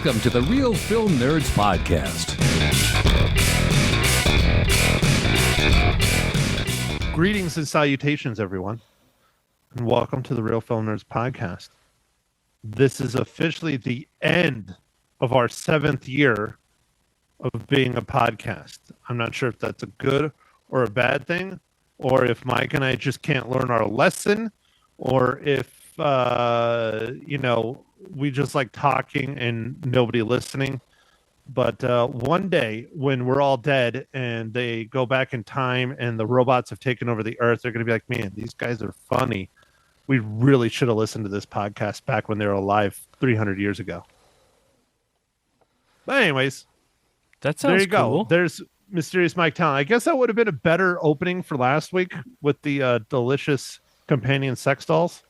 Welcome to the Real Film Nerds Podcast. Greetings and salutations, everyone, and welcome to the Real Film Nerds Podcast. This is officially the end of our 7th year of being a podcast. I'm not sure if that's a good or a bad thing, or if Mike and I just can't learn our lesson, or if, we just like talking and nobody listening. But one day when we're all dead and they go back in time and the robots have taken over the earth, they're going to be like, man, these guys are funny. We really should have listened to this podcast back when they were alive 300 years ago. But anyways, that sounds there you cool. go. There's Mysterious Mike Talon. I guess that would have been a better opening for last week with the delicious companion sex dolls.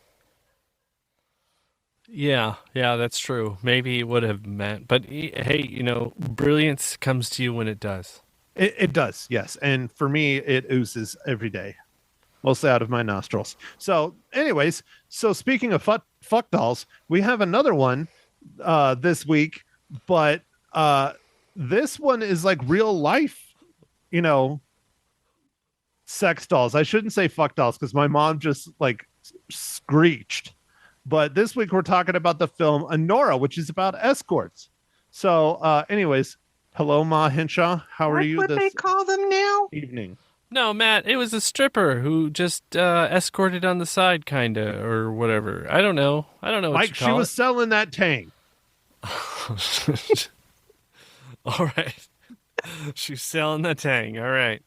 Yeah, that's true. Maybe it would have meant, but hey, brilliance comes to you when it does. It does, yes. And for me, it oozes every day, mostly out of my nostrils. So anyways, speaking of fuck dolls, we have another one this week, but this one is like real life, sex dolls. I shouldn't say fuck dolls because my mom just like screeched. But this week we're talking about the film Anora, which is about escorts. So anyways, hello, Ma Henshaw. How are you? That's what they call them now? Evening. No, Matt, it was a stripper who just escorted on the side, kinda, or whatever. I don't know. What Mike, you call she was selling that tang. All right. She's selling the tang. All right.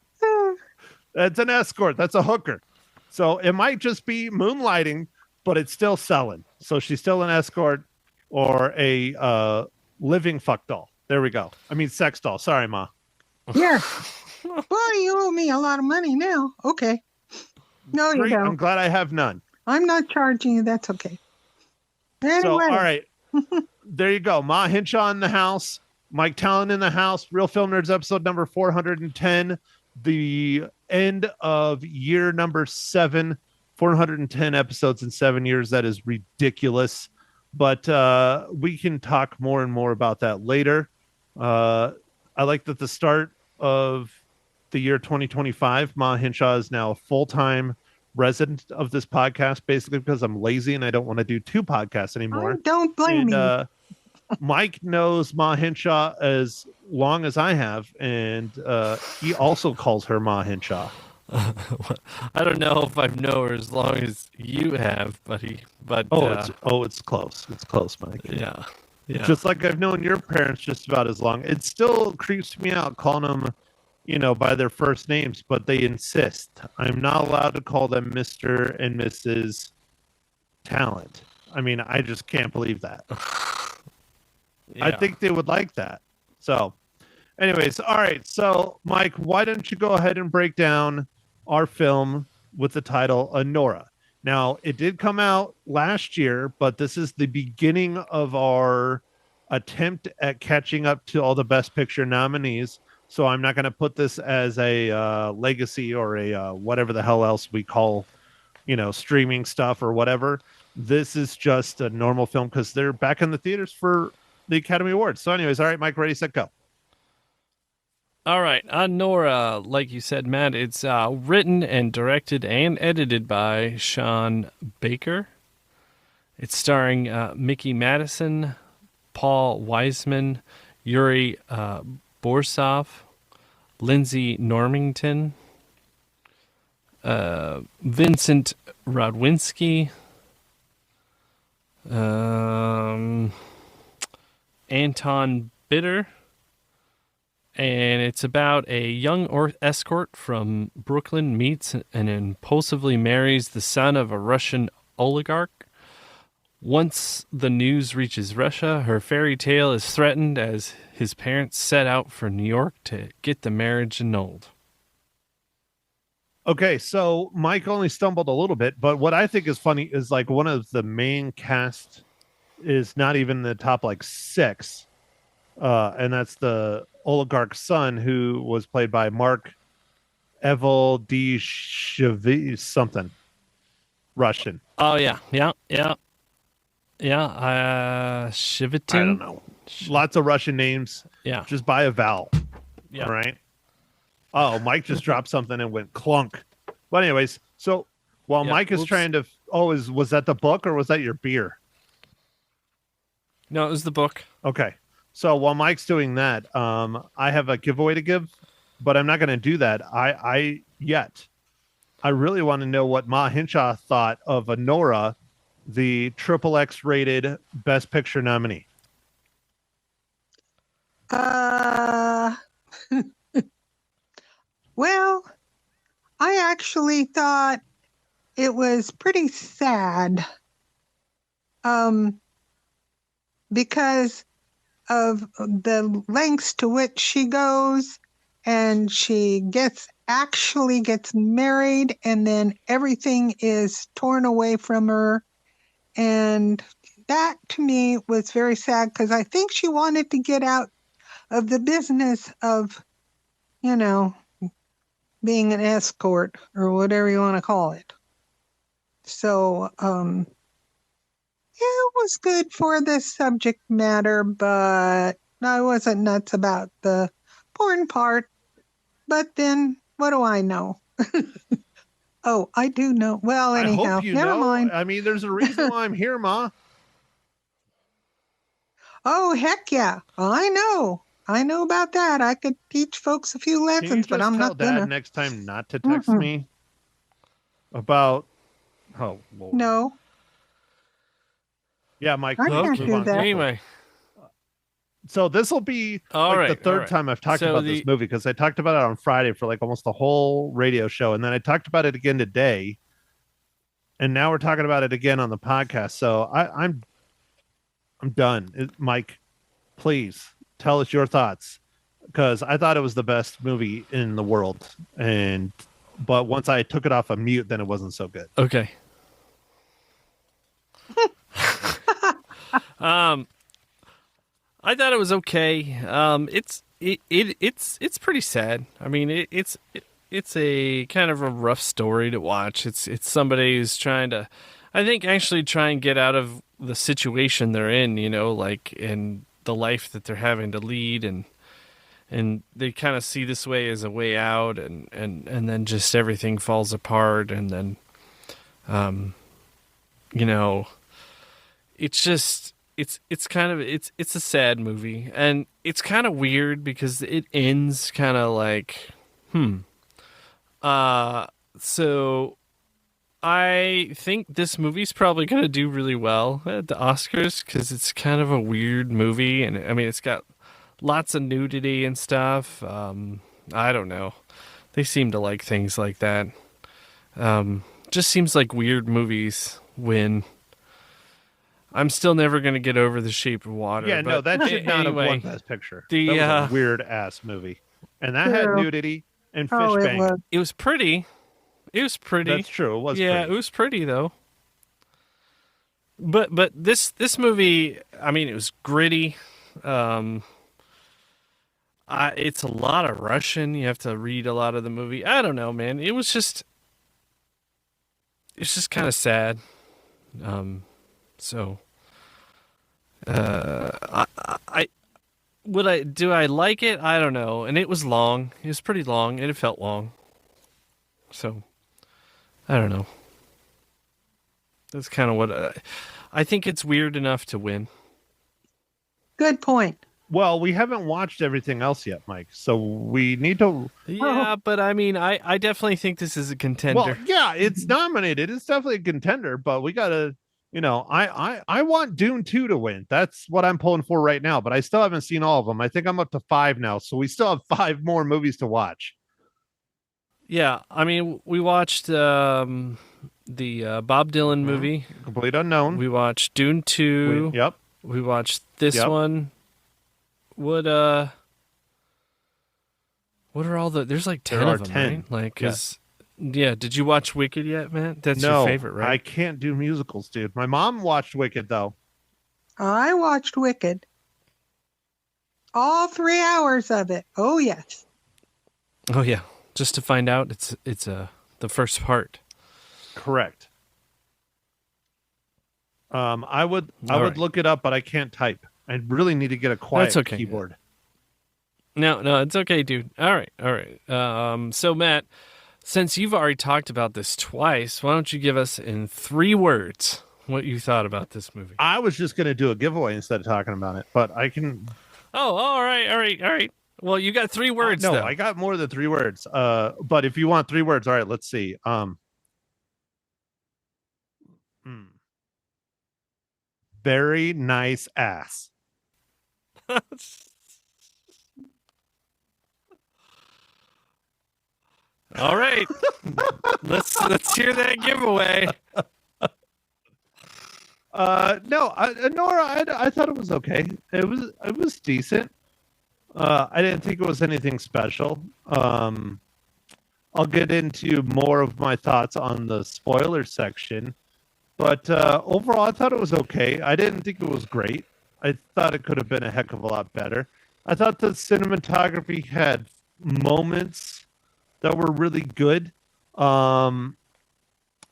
That's an escort. That's a hooker. So it might just be moonlighting, but it's still selling. So she's still an escort or a living fuck doll. There we go. I mean, sex doll. Sorry, Ma. Yeah. Boy, you owe me a lot of money now. Okay. No, you Great. don't. I'm glad I have none. I'm not charging you. That's okay. Anyway. So, all right. There you go. Ma Henshaw in the house. Mike Talon in the house. Real Film Nerds episode number 410. The end of year number 7. 410 episodes in 7 years. That is ridiculous. But we can talk more and more about that later. I like that the start of the year 2025, Ma Henshaw is now a full-time resident of this podcast, basically because I'm lazy and I don't want to do 2 podcasts anymore. Don't blame me. Mike knows Ma Henshaw as long as I have, and he also calls her Ma Henshaw. I don't know if I've known her as long as you have, buddy. But it's close. It's close, Mike. Yeah. Just like I've known your parents just about as long. It still creeps me out calling them, by their first names, but they insist. I'm not allowed to call them Mr. and Mrs. Talent. I mean, I just can't believe that. Yeah. I think they would like that. So, anyways, all right. So, Mike, why don't you go ahead and break down our film with the title Anora? Now, it did come out last year, but this is the beginning of our attempt at catching up to all the Best Picture nominees. So I'm not going to put this as a legacy or a whatever the hell else we call, streaming stuff or whatever. This is just a normal film because they're back in the theaters for the Academy Awards. So anyways, all right, Mike, ready, set, go. All right, Anora, like you said, Matt, it's written and directed and edited by Sean Baker. It's starring Mickey Madison, Paul Wiseman, Yuri Borsov, Lindsay Normington, Vincent Radwinski, Anton Bitter. And it's about a young escort from Brooklyn meets and impulsively marries the son of a Russian oligarch. Once the news reaches Russia, her fairy tale is threatened as his parents set out for New York to get the marriage annulled. Okay, so Mike only stumbled a little bit, but what I think is funny is like one of the main cast is not even the top 6. And that's the oligarch's son, who was played by Mark Evoldichevsky, something Russian. Oh yeah, Shivitin. I don't know. lots of Russian names. Yeah. Just buy a vowel. Yeah. All right. Oh, Mike just dropped something and went clunk. But anyways, so while Yeah, Mike is whoops. trying to, was that the book or was that your beer? No, it was the book. Okay. So while Mike's doing that, I have a giveaway to give, but I'm not going to do that. I really want to know what Ma Hinshaw thought of Anora, the XXX rated Best Picture nominee. Well, I actually thought it was pretty sad. Because of the lengths to which she goes, and she actually gets married, and then everything is torn away from her. And that to me was very sad, because I think she wanted to get out of the business of, being an escort or whatever you want to call it. So, it was good for the subject matter, but I wasn't nuts about the porn part. But then, what do I know? Oh, I do know. Well, anyhow, I hope you never know. mind. I mean, there's a reason why I'm here, Ma. Oh, heck yeah. I know. I know about that. I could teach folks a few Can you lessons, just but I'm tell not Dad gonna. next time not to text Mm-mm. me about? Oh, Lord. No, Yeah, Mike. I please can't move do on that. quickly. Anyway, So this will be All like the right, third all right. time I've talked So about this movie, because I talked about it on Friday for like almost the whole radio show, and then I talked about it again today, and now we're talking about it again on the podcast. So I'm done. Mike, please tell us your thoughts, because I thought it was the best movie in the world, but once I took it off of mute, then it wasn't so good. Okay. I thought it was okay. It's pretty sad. I mean, it's a kind of a rough story to watch. It's somebody who's trying to, I think, actually try and get out of the situation they're in. Like in the life that they're having to lead, and they kind of see this way as a way out, and then just everything falls apart, and then, it's just. It's kind of it's a sad movie, and it's kind of weird because it ends kind of like so I think this movie's probably going to do really well at the Oscars, because it's kind of a weird movie, and I mean, it's got lots of nudity and stuff. I don't know, they seem to like things like that. Just seems like weird movies win. I'm still never going to get over The Shape of Water. Yeah, no, that should not have won Best Picture. That was a weird ass movie, and that had nudity and fish banging. It was pretty. It was pretty. That's true. It was. Yeah, pretty. it was pretty though. But this movie, I mean, it was gritty. It's a lot of Russian. You have to read a lot of the movie. I don't know, man. It's just kind of sad. So, do I like it? I don't know. And it was long. It was pretty long, and it felt long. So, I don't know. That's kind of what I think. It's weird enough to win. good point. Well, we haven't watched everything else yet, Mike. So we need to. Yeah, but I mean, I definitely think this is a contender. Well, yeah, it's nominated. It's definitely a contender, but we gotta. I want Dune 2 to win. That's what I'm pulling for right now, but I still haven't seen all of them. I think I'm up to 5 now, so we still have 5 more movies to watch. Yeah, I mean, we watched the Bob Dylan movie. Complete Unknown. We watched Dune 2. Yep. We watched this one. What are all the? There's like 10 of them, 10. right? Like, yeah. Did you watch Wicked yet, man? That's your favorite, right? I can't do musicals, dude. My mom watched Wicked though. I watched Wicked. All 3 hours of it. Oh, yes. Oh yeah, just to find out it's the first part. Correct. I would look it up, but I can't type. I really need to get a quiet That's okay. keyboard. No, it's okay, dude. All right. So Matt, since you've already talked about this twice, why don't you give us in 3 words what you thought about this movie? I was just going to do a giveaway instead of talking about it, but I can. Oh, all right. Well, you got 3 words. No, though. I got more than 3 words. But if you want 3 words, all right, let's see. Very nice ass. All right. let's hear that giveaway. No, Anora, I thought it was okay. It was decent. I didn't think it was anything special. I'll get into more of my thoughts on the spoiler section, but overall, I thought it was okay. I didn't think it was great. I thought it could have been a heck of a lot better. I thought the cinematography had moments that were really good.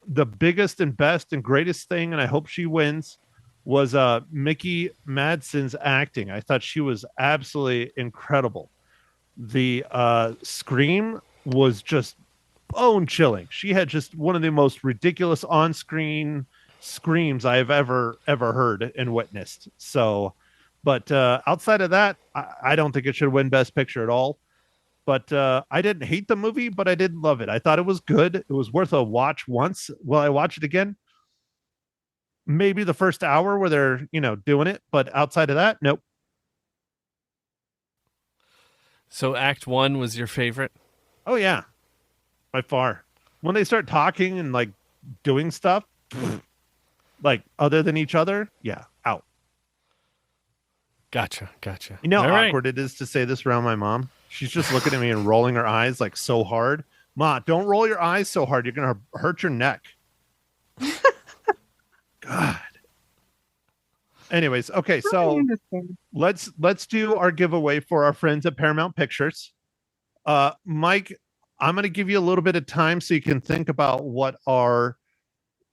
The biggest and best and greatest thing, and I hope she wins, was Mickey Madsen's acting. I thought she was absolutely incredible. The scream was just bone chilling. She had just one of the most ridiculous on-screen screams I have ever heard and witnessed. So, but outside of that, I don't think it should win Best Picture at all. But I didn't hate the movie, but I didn't love it. I thought it was good. It was worth a watch once. Will I watch it again? Maybe the first hour where they're, doing it. But outside of that, nope. So Act 1 was your favorite? Oh, yeah. By far. When they start talking and, doing stuff, other than each other, yeah, out. Gotcha. You know All how right. awkward it is to say this around my mom? She's just looking at me and rolling her eyes so hard. Ma, don't roll your eyes so hard. You're going to hurt your neck. God. Anyways, okay, so let's do our giveaway for our friends at Paramount Pictures. Mike, I'm going to give you a little bit of time so you can think about what our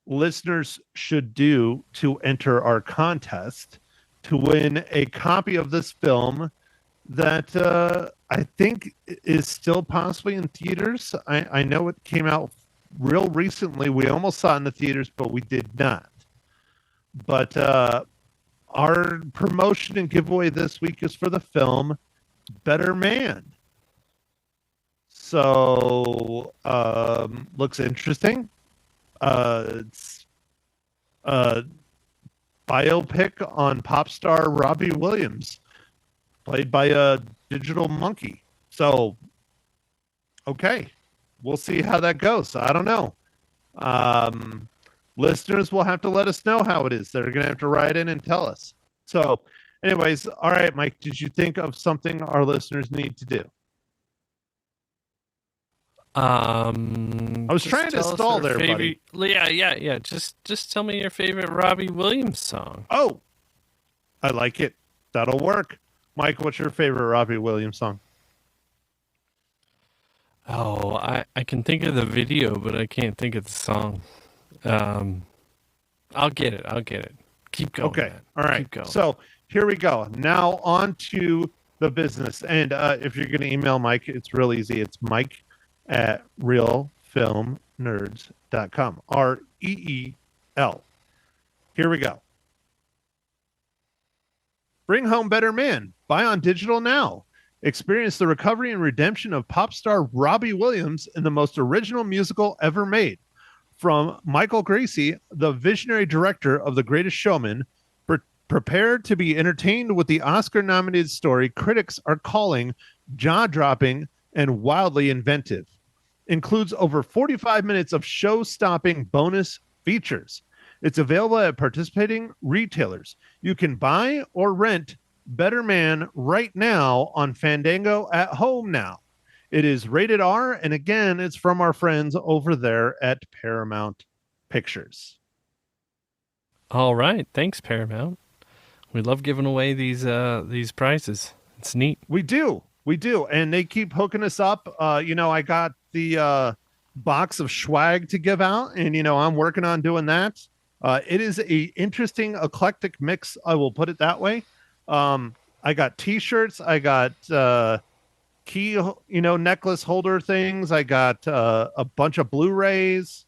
listeners should do to enter our contest to win a copy of this film that I think is still possibly in theaters. I know it came out real recently. We almost saw it in the theaters, but we did not. But our promotion and giveaway this week is for the film Better Man. So looks interesting. It's a biopic on pop star Robbie Williams, played by a digital monkey. So, okay, we'll see how that goes. I don't know. Listeners will have to let us know how it is. They're going to have to write in and tell us. So, anyways, all right, Mike, did you think of something our listeners need to do? I was trying to stall there, buddy. Yeah. Just tell me your favorite Robbie Williams song. Oh, I like it. That'll work. Mike, what's your favorite Robbie Williams song? Oh, I can think of the video, but I can't think of the song. I'll get it. Keep going. Okay. Man. All right. Keep going. So here we go. Now on to the business. And if you're going to email Mike, it's real easy. It's Mike@realfilmnerds.com. REEL. Here we go. Bring home Better Man. Buy on digital now. Experience the recovery and redemption of pop star Robbie Williams in the most original musical ever made. From Michael Gracie, the visionary director of The Greatest Showman, prepare to be entertained with the Oscar-nominated story critics are calling jaw-dropping and wildly inventive. Includes over 45 minutes of show-stopping bonus features. It's available at participating retailers. You can buy or rent Better Man right now on Fandango at home now. It is rated R, and again, it's from our friends over there at Paramount Pictures. All right, thanks Paramount. We love giving away these prizes. It's neat. We do, and they keep hooking us up. I got the box of swag to give out, and I'm working on doing that. It is a interesting, eclectic mix. I will put it that way. I got T-shirts. I got key, necklace holder things. I got a bunch of Blu-rays.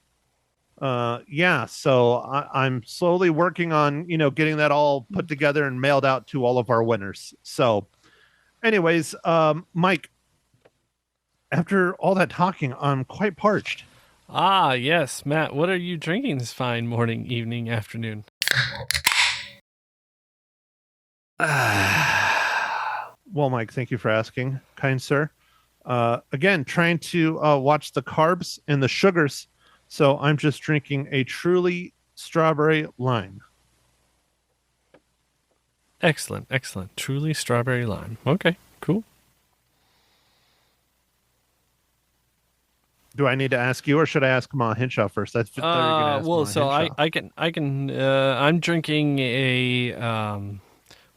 Yeah, so I'm slowly working on, getting that all put together and mailed out to all of our winners. So, anyways, Mike, after all that talking, I'm quite parched. Ah, yes, Matt. What are you drinking this fine morning, evening, afternoon? Well, Mike, thank you for asking, kind sir. Again, trying to watch the carbs and the sugars. So I'm just drinking a truly strawberry lime. Excellent. Truly strawberry lime. Okay, cool. Do I need to ask you, or should I ask Ma Hinshaw first? That's well, so I can. I'm drinking a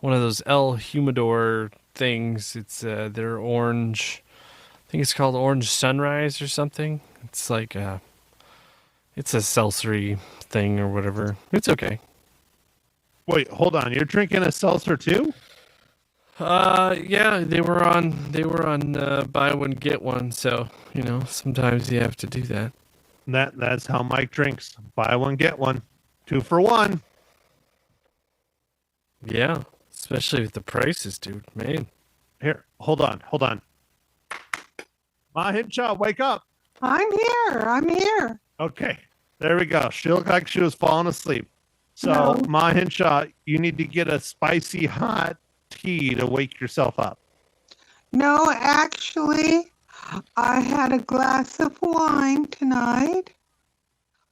one of those El Humidor things. It's they're orange. I think it's called Orange Sunrise or something. It's like it's a seltzery thing or whatever. It's okay. Wait, hold on. You're drinking a seltzer too? Yeah, they were on buy one get one, so sometimes you have to do that. That's how Mike drinks. Buy one get one, 2 for 1. Yeah, especially with the prices, dude. Man, Here, hold on. Ma Hinshaw, wake up. I'm here. Okay, there we go. She looked like she was falling asleep. So, No. Ma Hinshaw, you need to get a spicy hot tea to wake yourself up. No, actually, I had a glass of wine tonight.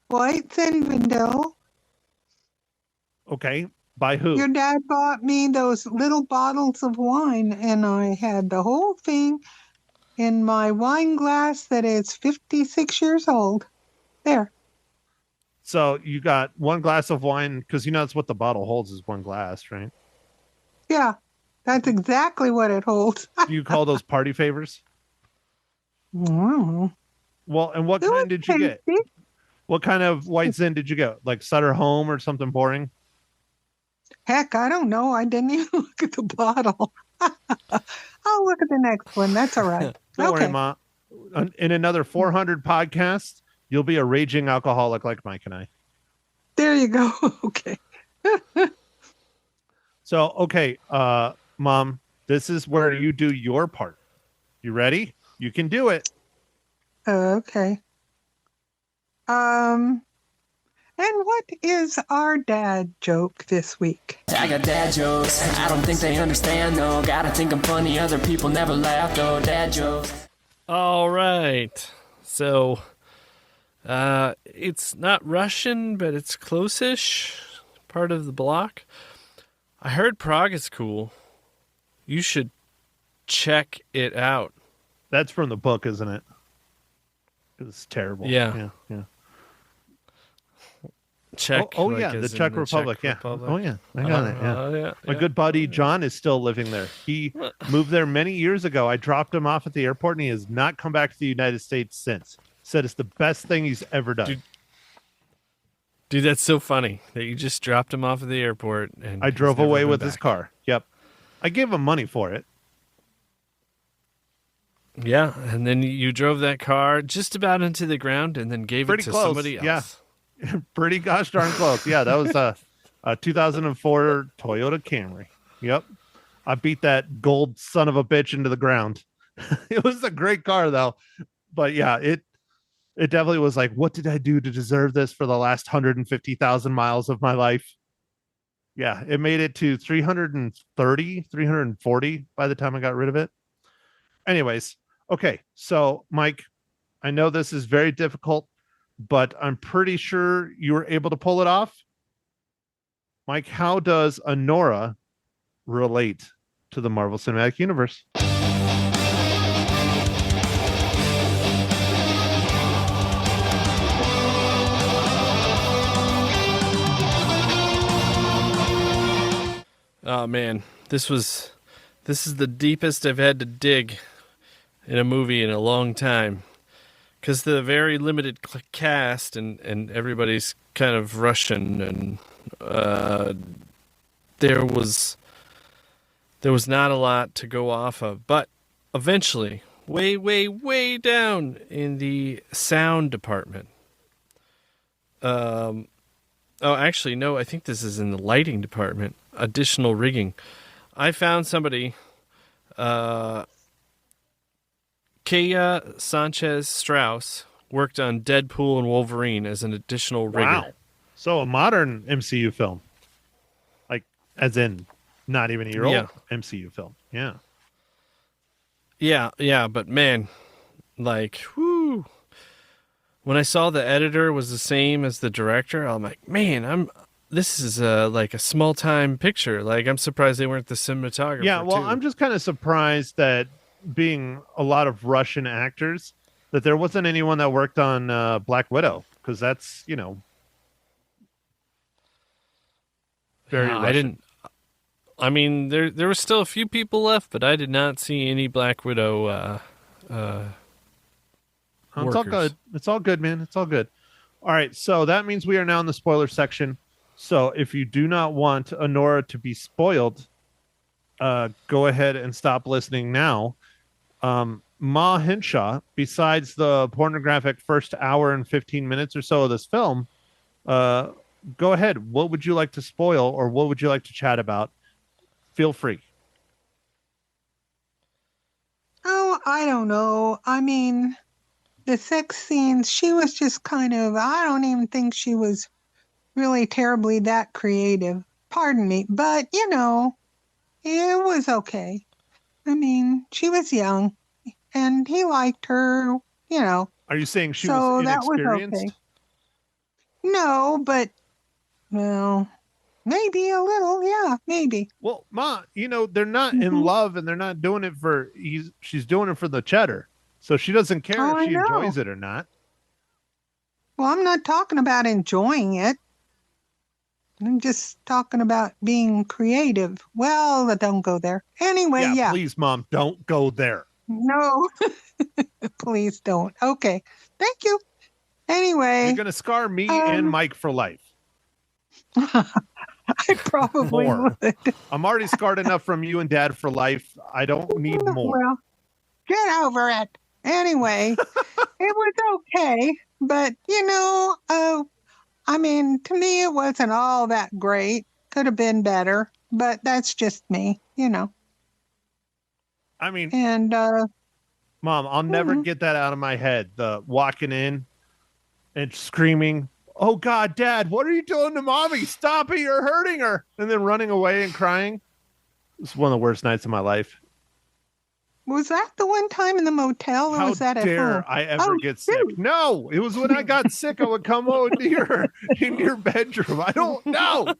White Zinfandel. Okay, by who? Your dad bought me those little bottles of wine, and I had the whole thing in my wine glass that is 56 years old. There. So you got one glass of wine, because that's what the bottle holds is one glass, right? Yeah, that's exactly what it holds. Do you call those party favors? Wow. Well, and what It was kind did you get? tasty. What kind of white Zin did you get? Like Sutter Home or something boring? Heck, I don't know. I didn't even look at the bottle. I'll look at the next one. That's all right. Don't worry, Okay. Ma. In another 400 podcasts, you'll be a raging alcoholic like Mike and I. There you go. Okay. So, okay, Mom, this is where you do your part. You ready? You can do it. Okay. And what is our dad joke this week? I got dad jokes. I don't think they understand, though. Gotta think I'm funny. Other people never laugh, though. Dad jokes. all right. So, it's not Russian, but it's close-ish. Part of the block. I heard Prague is cool. You should check it out. That's from the book, isn't it? It's terrible. Yeah. Yeah. Czech. Oh, like yeah, the as in Czech Republic. Yeah. Republic. Oh, yeah. I got it. Yeah. Yeah. My good buddy John is still living there. He moved there many years ago. I dropped him off at the airport, and he has not come back to the United States since. Said it's the best thing he's ever done. Dude, that's so funny that you just dropped him off at the airport. And I he's drove never away been with his back. car. Yep. I gave him money for it. Yeah, and then you drove that car just about into the ground and then gave Pretty it to close, somebody else. yeah. Pretty gosh darn close. Yeah, that was a 2004 Toyota Camry. Yep. I beat that gold son of a bitch into the ground. It was a great car though. But yeah, it definitely was like, what did I do to deserve this for the last 150,000 miles of my life? Yeah, it made it to 340 by the time I got rid of it. Anyways, okay. So, Mike, I know this is very difficult, but I'm pretty sure you were able to pull it off. Mike, how does Anora relate to the Marvel Cinematic Universe? Oh man, this is the deepest I've had to dig in a movie in a long time, because the very limited cast and everybody's kind of Russian, and there was there was not a lot to go off of. But eventually, way, way, way down in the sound department. Oh, actually, no, I think this is in the lighting department. Additional rigging. I found somebody, Kaya Sanchez Strauss, worked on Deadpool and Wolverine as an additional rigger. Wow. So a modern MCU film. Like, as in, not even a year old MCU film. Yeah. Yeah, but man, like, whoo. When I saw the editor was the same as the director, I'm like, man, this is like a small time picture. Like, I'm surprised they weren't the cinematographer. Yeah, well, too. I'm just kind of surprised that being a lot of Russian actors, that there wasn't anyone that worked on Black Widow, because that's, very Yeah, Russian. I mean, there were still a few people left, but I did not see any Black Widow It's all good. It's all good, man. It's all good. All right, so that means we are now in the spoiler section. So if you do not want Anora to be spoiled, go ahead and stop listening now. Ma Hinshaw, besides the pornographic first hour and 15 minutes or so of this film, go ahead. What would you like to spoil, or what would you like to chat about? Feel free. Oh, I don't know. I mean, the sex scenes, she was just kind of, I don't even think she was really terribly that creative. Pardon me. But, it was okay. I mean, she was young and he liked her, Are you saying she so was that was inexperienced? okay. No, but, well, maybe a little. Yeah, maybe. Well, Ma, they're not in love, and they're not doing it for she's doing it for the cheddar. So she doesn't care Oh, if she I know. enjoys it or not. Well, I'm not talking about enjoying it. I'm just talking about being creative. Well, don't go there. Anyway, yeah. Please, Mom, don't go there. No, please don't. Okay. Thank you. Anyway. You're going to scar me and Mike for life. I probably More. would. I'm already scarred enough from you and Dad for life. I don't need more. Well, get over it. Anyway, it was okay. But, I mean, to me, it wasn't all that great. Could have been better. But that's just me, I mean, And, Mom, I'll never get that out of my head. The walking in and screaming, "Oh God, Dad, what are you doing to Mommy? Stop it, you're hurting her." And then running away and crying. It's one of the worst nights of my life. was that the one time in the motel, or How was that at dare home? I ever get sick? No, it was when I got sick. I would come over to in your bedroom. I don't know.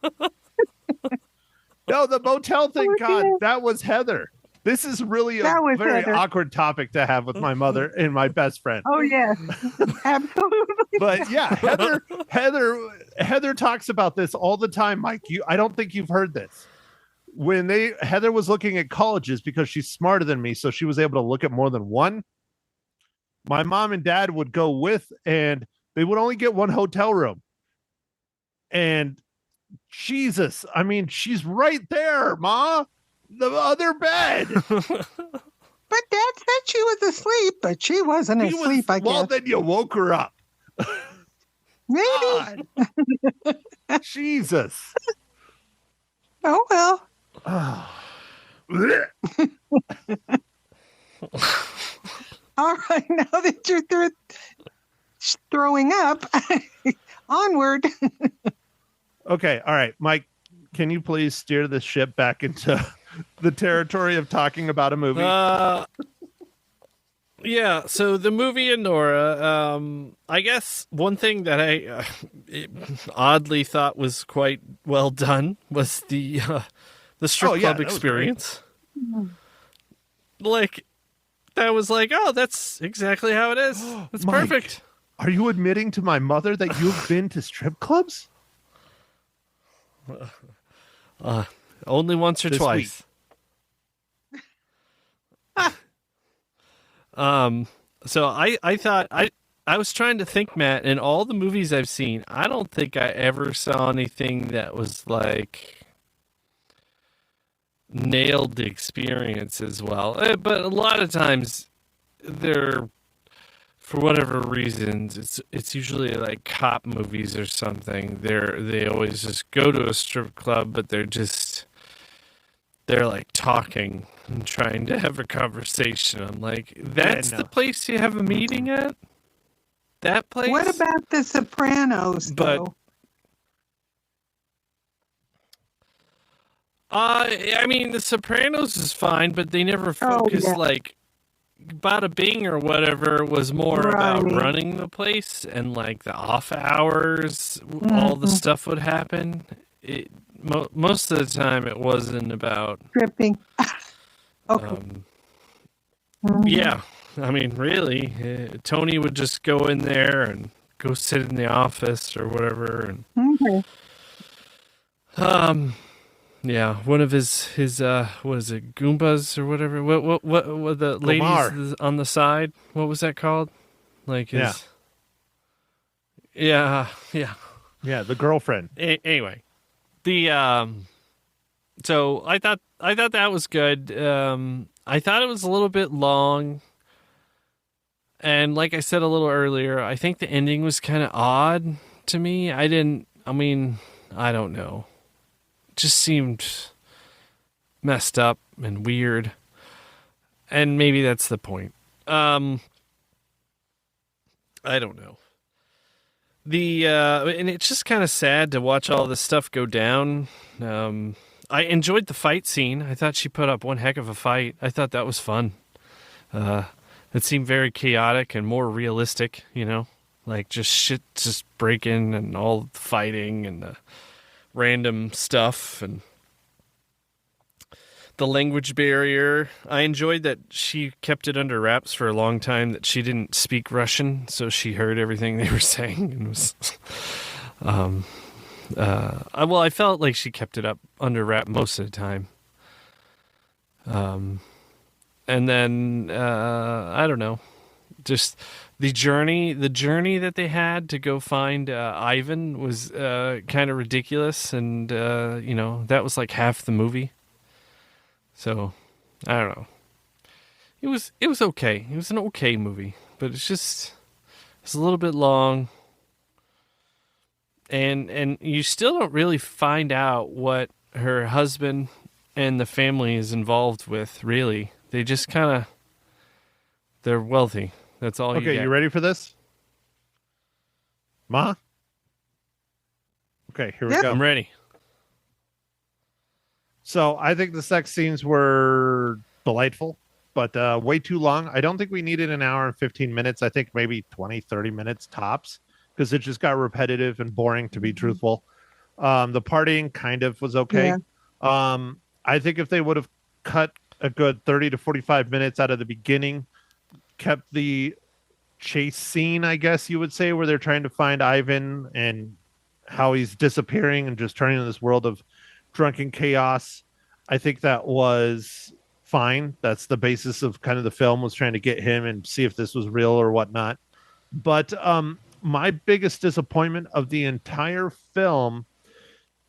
No, the motel thing, God, that was Heather. This is really a very Heather. awkward topic to have with my mother and my best friend. Oh, yes, absolutely. But yeah, Heather talks about this all the time, Mike. I don't think you've heard this. When Heather was looking at colleges, because she's smarter than me, so she was able to look at more than one. My mom and dad would go with, and they would only get one hotel room. And Jesus, I mean, she's right there, Ma. The other bed. But Dad said she was asleep, but she wasn't asleep, I guess. Well, then you woke her up. Maybe. Jesus. Oh, well. All right, now that you're throwing up, onward. Okay, all right, Mike, can you please steer the ship back into the territory of talking about a movie? Yeah, so the movie Anora, I guess one thing that I oddly thought was quite well done was the strip club experience. Like, that was like, oh, that's exactly how it is. That's Mike, perfect. Are you admitting to my mother that you've been to strip clubs? Only once or This twice. So I thought I was trying to think, Matt, in all the movies I've seen, I don't think I ever saw anything that was like nailed the experience as well. But a lot of times, they're, for whatever reasons, it's usually like cop movies or something. They always just go to a strip club, but they're like talking and trying to have a conversation. I'm like, that's the place you have a meeting at? That place? What about The Sopranos, though? I mean, The Sopranos is fine, but they never focused like Bada Bing or whatever was more about running the place and like the off hours, all the stuff would happen. Most of the time, it wasn't about tripping. Okay. Yeah, I mean, really, Tony would just go in there and go sit in the office or whatever, and yeah, one of his what is it, Goombas or whatever? What the ladies on the side? What was that called? Like his, yeah, the girlfriend. Anyway, so I thought that was good. I thought it was a little bit long. And like I said a little earlier, I think the ending was kind of odd to me. I don't know. It just seemed messed up and weird. And maybe that's the point. I don't know. And it's just kind of sad to watch all this stuff go down. I enjoyed the fight scene. I thought she put up one heck of a fight. I thought that was fun. It seemed very chaotic and more realistic, like just shit just breaking and all the fighting and the random stuff and the language barrier. I enjoyed that she kept it under wraps for a long time, that she didn't speak Russian, so she heard everything they were saying and was well, I felt like she kept it up under wrap most of the time. And then I don't know, just the journey that they had to go find Ivan was kind of ridiculous, and that was like half the movie. So I don't know. It was okay. It was an okay movie, but it's a little bit long. And you still don't really find out what her husband and the family is involved with, really. They just they're wealthy. That's all you get. Okay, you ready for this? Ma? Okay, here we go. I'm ready. So I think the sex scenes were delightful, but way too long. I don't think we needed an hour and 15 minutes. I think maybe 20, 30 minutes tops, because it just got repetitive and boring, to be truthful. The partying kind of was okay. Yeah. I think if they would have cut a good 30 to 45 minutes out of the beginning, kept the chase scene, I guess you would say, where they're trying to find Ivan and how he's disappearing and just turning into this world of drunken chaos, I think that was fine. That's the basis of kind of the film, was trying to get him and see if this was real or whatnot. But my biggest disappointment of the entire film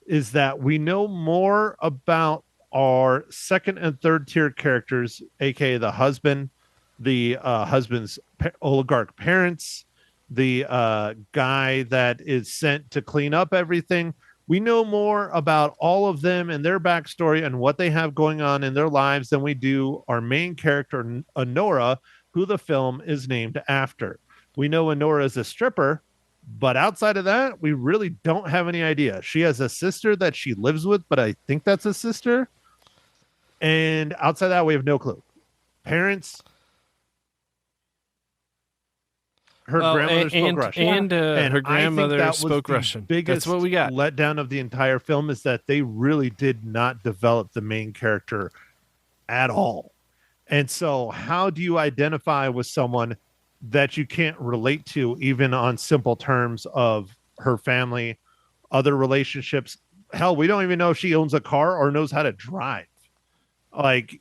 is that we know more about our second and third tier characters, aka the husband, the husband's oligarch parents, the guy that is sent to clean up everything. We know more about all of them and their backstory and what they have going on in their lives than we do our main character, Anora, who the film is named after. We know Anora is a stripper, but outside of that, we really don't have any idea. She has a sister that she lives with, but I think that's a sister. And outside of that, we have no clue. Parents. Her grandmother spoke Russian. And her grandmother spoke Russian. That's what we got. Letdown of the entire film is that they really did not develop the main character at all. And so how do you identify with someone that you can't relate to, even on simple terms of her family, other relationships? Hell, we don't even know if she owns a car or knows how to drive. Like,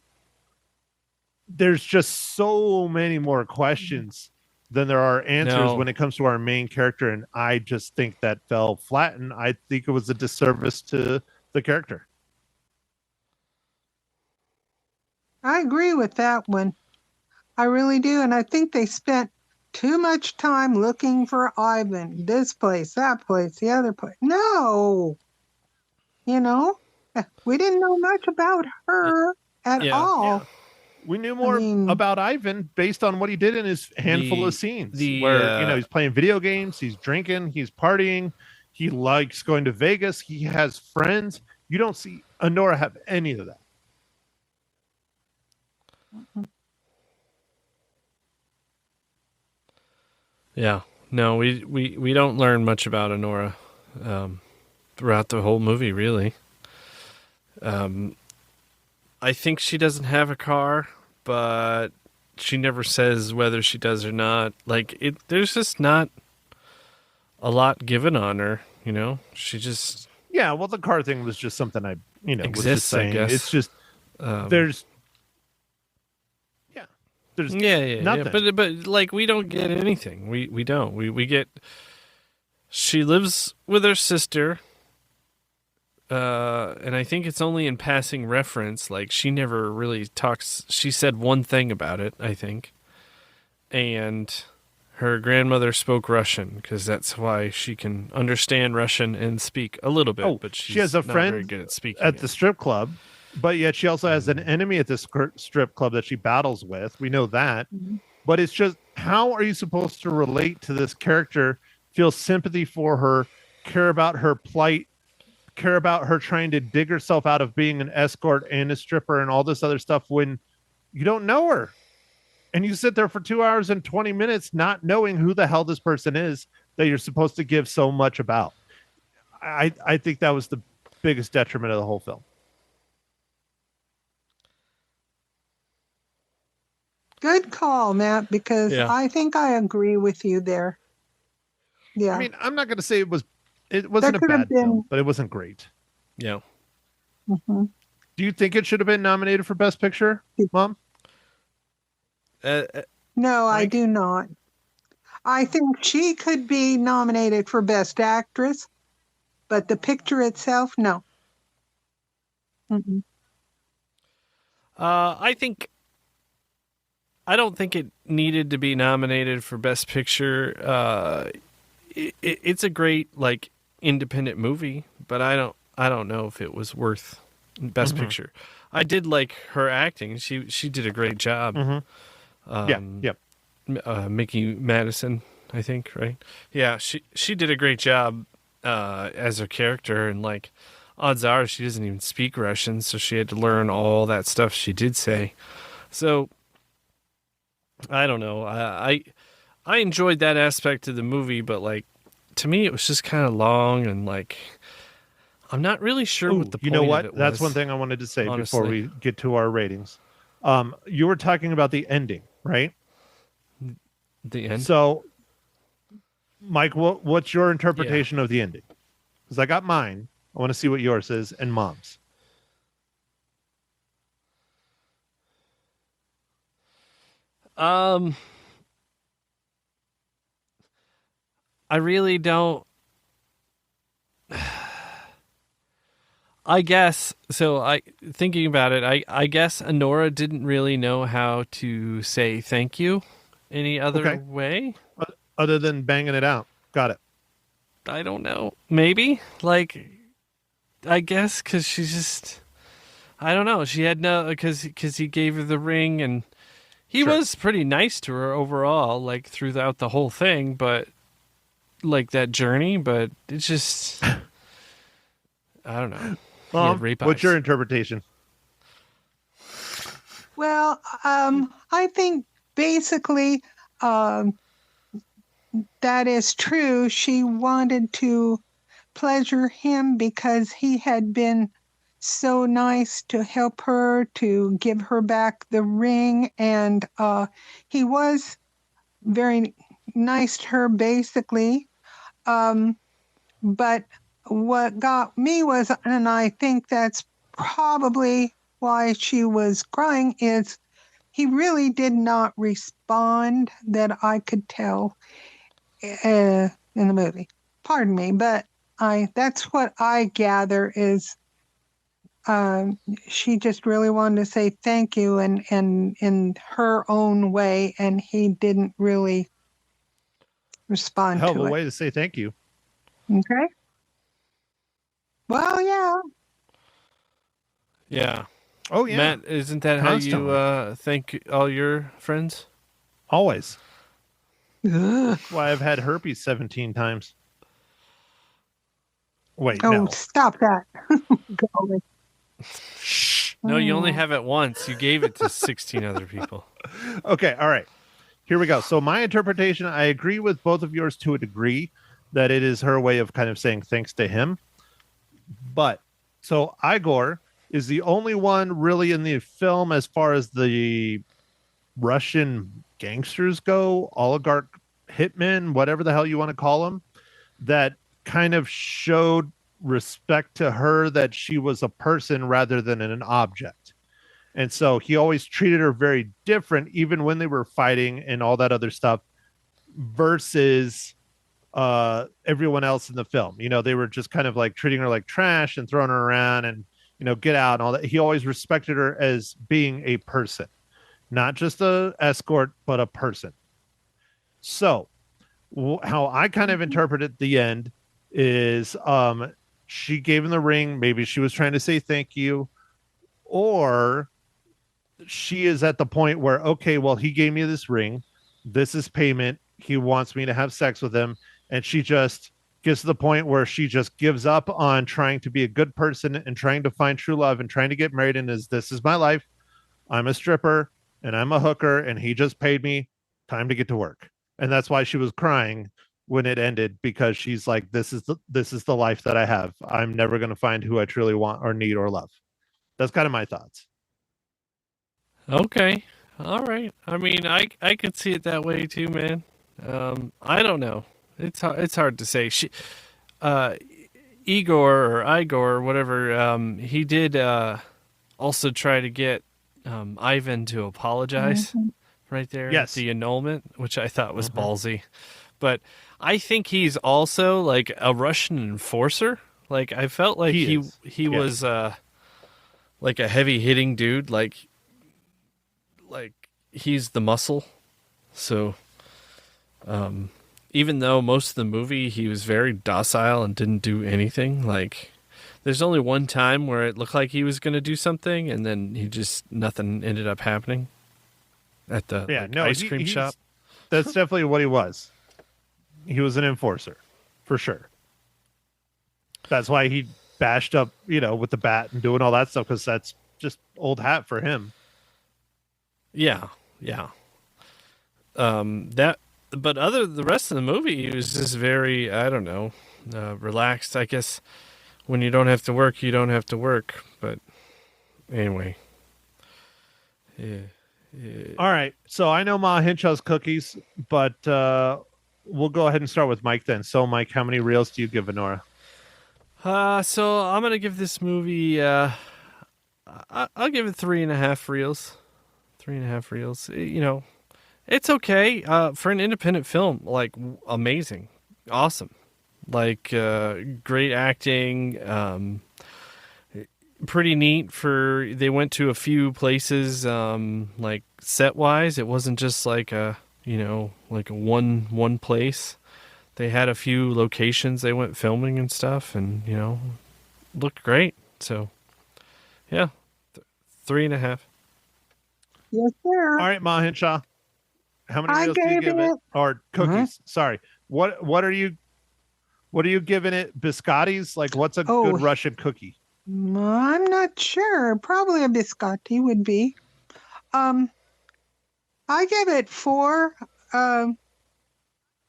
there's just so many more questions than there are answers when it comes to our main character. And I just think that fell flat. And I think it was a disservice to the character. I agree with that one. I really do. And I think they spent too much time looking for Ivan. This place, that place, the other place. No, you know, we didn't know much about her at Yeah. all. We knew I more mean, about Ivan based on what he did in his handful of scenes where, he's playing video games, he's drinking, he's partying, he likes going to Vegas, he has friends. You don't see Anora have any of that. Yeah. No, we don't learn much about Anora throughout the whole movie, really. I think she doesn't have a car, but she never says whether she does or not. Like, there's just not a lot given on her, you know? She just... Yeah, well, the car thing was just something I, was just exists, I saying. guess. It's just, there's nothing. But like, we don't get anything. We don't. We get... She lives with her sister, and I think it's only in passing reference. Like, she never really talks. She said one thing about it, I think. And her grandmother spoke Russian, because that's why she can understand Russian and speak a little bit. But she has a not friend very good at speaking at the strip club, but yet she also has an enemy at this strip club that she battles with. We know that. Mm-hmm. But it's just, how are you supposed to relate to this character, feel sympathy for her, care about her plight, care about her trying to dig herself out of being an escort and a stripper and all this other stuff when you don't know her? And you sit there for 2 hours and 20 minutes not knowing who the hell this person is that you're supposed to give so much about. I think that was the biggest detriment of the whole film. good call, Matt, because I think I agree with you there. Yeah. I mean, I'm not going to say it wasn't a bad film, but it wasn't great. Yeah. Mm-hmm. Do you think it should have been nominated for Best Picture, Mom? No, I do not. I think she could be nominated for Best Actress, but the picture itself, no. Mm-mm. I don't think it needed to be nominated for Best Picture. It's a great independent movie, but I don't know if it was worth Best Picture. I did like her acting; she did a great job. Mickey Madison, I think, right? Yeah, she did a great job as a character, and odds are she doesn't even speak Russian, so she had to learn all that stuff she did say. So I don't know. I enjoyed that aspect of the movie, but to me it was just kind of long and I'm not really sure what the point of it was. That's one thing I wanted to say honestly. before we get to our ratings. You were talking about the ending, right? The end. So, Mike, what's your interpretation of the ending? Because I got mine. I want to see what yours is and Mom's. I really don't. I guess so. Thinking about it, I guess Anora didn't really know how to say thank you any other way other than banging it out. Got it. I don't know. Maybe I guess because she's just. I don't know. She had no because he gave her the ring and he was pretty nice to her overall, throughout the whole thing, but that journey. But it's just. I don't know. Mom, what's your interpretation? Well, I think basically that is true. She wanted to pleasure him because he had been so nice to help her, to give her back the ring, and he was very nice to her, basically. But what got me was, and I think that's probably why she was crying, is he really did not respond that I could tell in the movie. Pardon me, but that's what I gather is she just really wanted to say thank you and in her own way, and he didn't really respond Hell of to a it. way to say thank you. Okay. Well, yeah. Yeah. Oh yeah, Matt, isn't that Constantly. how you thank all your friends? always. Ugh. That's why I've had herpes 17 times. Wait, Oh, no. stop that. Golly. No, you only Oh. have it once. You gave it to 16 other people. Okay, all right. Here we go. So my interpretation, I agree with both of yours to a degree that it is her way of kind of saying thanks to him. But so Igor is the only one really in the film as far as the Russian gangsters go, oligarch hitmen, whatever the hell you want to call them, that kind of showed respect to her, that she was a person rather than an object. And so he always treated her very different, even when they were fighting and all that other stuff, versus everyone else in the film. You know, they were just kind of like treating her like trash and throwing her around and, you know, get out and all that. He always respected her as being a person, not just a escort, but a person. So how I kind of interpreted the end is she gave him the ring. Maybe she was trying to say thank you, or she is at the point where, okay, well, he gave me this ring. This is payment. He wants me to have sex with him. And she just gets to the point where she just gives up on trying to be a good person and trying to find true love and trying to get married. And this is my life. I'm a stripper and I'm a hooker and he just paid me. Time to get to work. And that's why she was crying when it ended, because she's like, this is the life that I have. I'm never going to find who I truly want or need or love. That's kind of my thoughts. Okay. All right. I mean, I could see it that way too, man. I don't know. It's hard to say. Igor or Igor or whatever, he did also try to get Ivan to apologize right there Yes. at the annulment, which I thought was ballsy. But I think he's also like a Russian enforcer. Like I felt like he Yeah. was like a heavy hitting dude. Like he's the muscle. So even though most of the movie he was very docile and didn't do anything, like there's only one time where it looked like he was going to do something and then nothing ended up happening at the ice cream shop. That's definitely what he was. He was an enforcer for sure. That's why he bashed up, with the bat and doing all that stuff, because that's just old hat for him. Yeah. But the rest of the movie, he was just very, I don't know, relaxed. I guess when you don't have to work, you don't have to work. But anyway. Yeah. All right. So I know Ma Hinshaw's cookies, but we'll go ahead and start with Mike then. So, Mike, how many reels do you give Anora? So I'm going to give this movie, I'll give it 3.5 reels. 3.5 reels. It's okay for an independent film. Like, amazing, awesome, like great acting. Pretty neat. They went to a few places, like set wise. It wasn't just like a one place. They had a few locations they went filming and stuff, and looked great. So, yeah, 3.5. Yes, sir. All right, Ma Hinshaw. How many I reels do you gave give it? it- Or cookies? Sorry. What are you giving it? Biscottis? Like, what's a Oh. good Russian cookie? I'm not sure. Probably a biscotti would be. I give it 4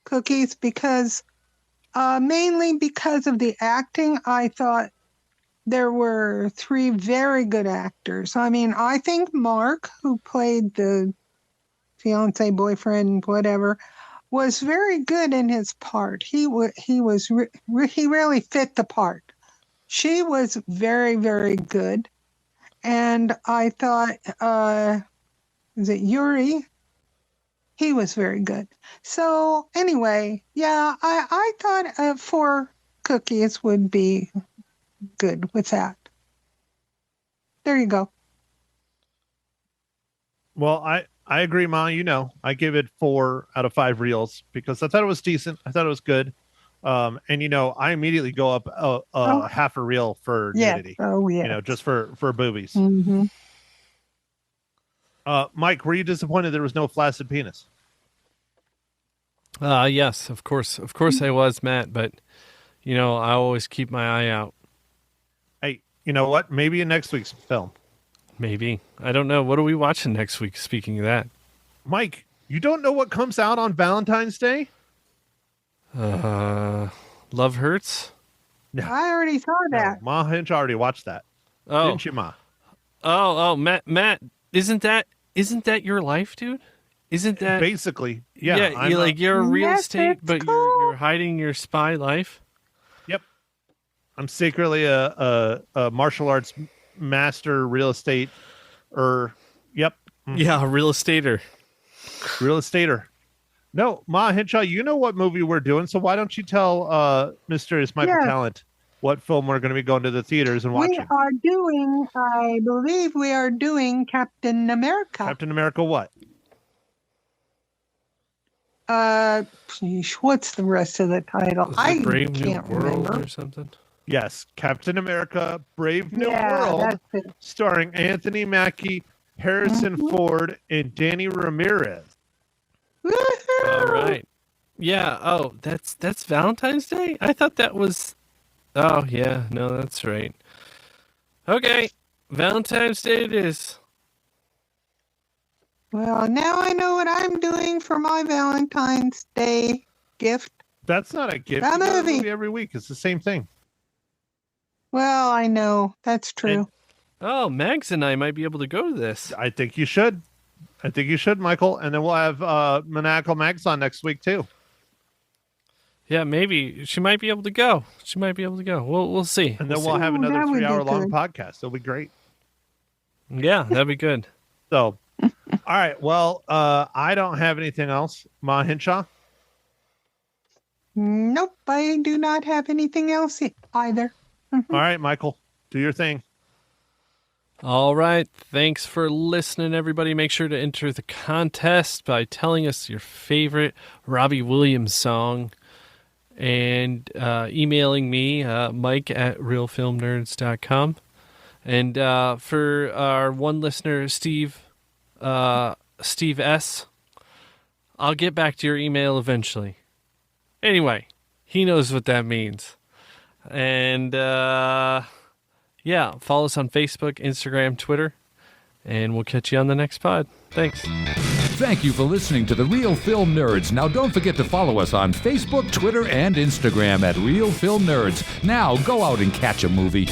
cookies because mainly because of the acting. I thought there were 3 very good actors. I mean, I think Mark, who played the fiance, boyfriend, whatever, was very good in his part. He really fit the part. She was very, very good. And I thought, is it Yuri? He was very good. So anyway, yeah, I thought 4 cookies would be good with that. There you go. Well, I agree, Ma. You know, I give it 4 out of 5 reels because I thought it was decent. I thought it was good. And you know, I immediately go up half a reel for Yes. nudity. Oh, yeah. You know, just for boobies. Mm-hmm. Mike, were you disappointed there was no flaccid penis? Yes, of course I was, Matt. But you know, I always keep my eye out. Hey, you know what? Maybe in next week's film. Maybe, I don't know. What are we watching next week? Speaking of that, Mike, you don't know what comes out on Valentine's Day? Love Hurts. I already saw that. No, Ma Hinch already watched that. Oh, Didn't you, Ma? oh, Matt, isn't that your life, dude? Isn't that Basically, yeah. you're a real Yes, estate, it's but cool. you're hiding your spy life. Yep. I'm secretly a martial arts master real estate yep. Yeah, a real estater. Real estater. No, Ma Hinshaw, you know what movie we're doing, so why don't you tell Mysterious Michael Yes. Talent what film we're going to be going to the theaters and We watching? are doing, I believe we are doing Captain America. Captain America what? Sheesh, what's the rest of the title? Was it I Brave New can't World remember. or something? Yes, Captain America Brave New Yeah, World, that's it. starring Anthony Mackie, Harrison Ford, and Danny Ramirez. Woohoo! All right. Yeah. Oh, that's Valentine's Day? I thought that was. Oh, yeah. No, that's right. Okay. Valentine's Day it is. Well, now I know what I'm doing for my Valentine's Day gift. That's not a gift. That You go to a movie. movie every week. It's the same thing. Well, I know. That's true. Oh, Mags and I might be able to go to this. I think you should. I think you should, Michael. And then we'll have Maniacal Mags on next week too. Yeah, maybe she might be able to go. We'll see. And then We'll we'll see. have another that would be 3-hour long good. podcast. It'll be great. Yeah, that'd be good. So, all right. Well, I don't have anything else. Ma Hinshaw. Nope, I do not have anything else either. All right, Michael, do your thing. All right. Thanks for listening, everybody. Make sure to enter the contest by telling us your favorite Robbie Williams song and emailing me, Mike at realfilmnerds.com. And for our one listener, Steve S., I'll get back to your email eventually. Anyway, he knows what that means. And yeah, follow us on Facebook, Instagram, Twitter, and we'll catch you on the next pod. Thanks. Thank you for listening to The Real Film Nerds. Now don't forget to follow us on Facebook, Twitter, and Instagram at Real Film Nerds. Now go out and catch a movie.